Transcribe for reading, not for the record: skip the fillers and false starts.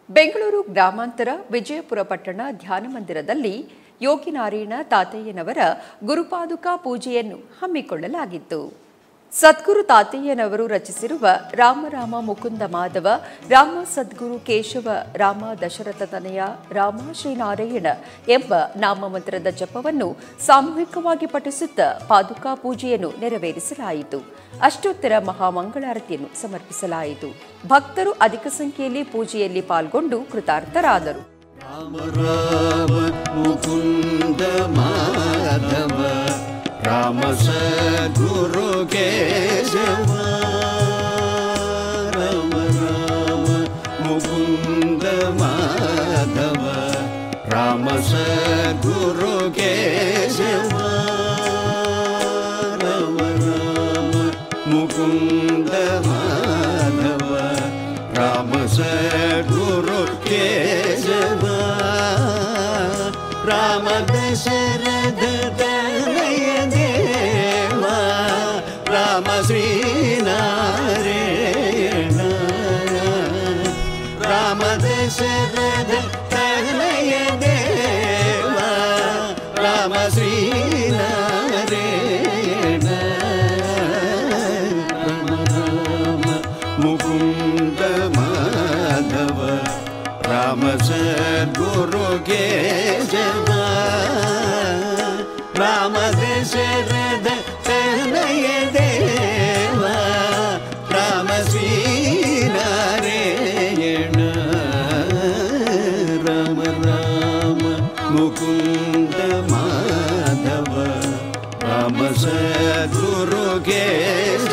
ಬೆಂಗಳೂರು ಗ್ರಾಮಾಂತರ ವಿಜಯಪುರ ಪಟ್ಟಣ ಧ್ಯಾನ ಮಂದಿರದಲ್ಲಿ ಯೋಗಿನಾರಾಯಣ ತಾತಯ್ಯನವರ ಗುರುಪಾದುಕಾ ಪೂಜೆಯನ್ನು ಹಮ್ಮಿಕೊಳ್ಳಲಾಗಿತ್ತು. ಸದ್ಗುರು ತಾತಯ್ಯನವರು ರಚಿಸಿರುವ ರಾಮ ರಾಮ ಮುಕುಂದ ಮಾಧವ, ರಾಮ ಸದ್ಗುರು ಕೇಶವ, ರಾಮ ದಶರಥ ತನಯ, ರಾಮ ಶ್ರೀನಾರಾಯಣ ಎಂಬ ನಾಮಮಂತ್ರದ ಜಪವನ್ನು ಸಾಮೂಹಿಕವಾಗಿ ಪಠಿಸುತ್ತಾ ಪಾದುಕಾ ಪೂಜೆಯನ್ನು ನೆರವೇರಿಸಲಾಯಿತು. ಅಷ್ಟೋತ್ತರ ಮಹಾಮಂಗಳಾರತಿಯನ್ನು ಸಮರ್ಪಿಸಲಾಯಿತು. ಭಕ್ತರು ಅಧಿಕ ಸಂಖ್ಯೆಯಲ್ಲಿ ಪೂಜೆಯಲ್ಲಿ ಪಾಲ್ಗೊಂಡು ಕೃತಾರ್ಥರಾದರು. ರಾಮ ರಾಮ ಮುಕುಂದ ಮಾಧವ, ರಾಮ ಸದ್ಗುರು ಕೇಶವ, ರಾಮ ರಾಮ ಮುಕುಂದ ಮಾಧವ, ರಾಮ ಸದ್ಗುರು ಕೇಶವ, ರಾಮ ರಾಮ ಮುಕುಂದ ಮಾಧವ, ರಾಮ ಸದ್ಗುರು ಕೇಶವ, ರಾಮ ದಶರಥ ತನಯ ದೇವ, ರಾಮ ಶ್ರೀನಾರಾಯಣ, ರಾಮ ದಶರಥ ತನಯ ದೇವ, ರಾಮ ಶ್ರೀನಾರಾಯಣ, ರಾಮ ರಾಮ ಮುಕುಂದ ಮಾಧವ, ರಾಮ ಸದ್ಗುರು ಕೇಶವ, ರಾಮ ದಶರಥ ತನಯ ದೇವ, ರಾಮ ಶ್ರೀನಾರಾಯಣ, ರಾಮ ರಾಮ ಮುಕುಂದ ಮಾಧವ, ರಾಮ ಸದ್ಗುರು ಕೇಶವ.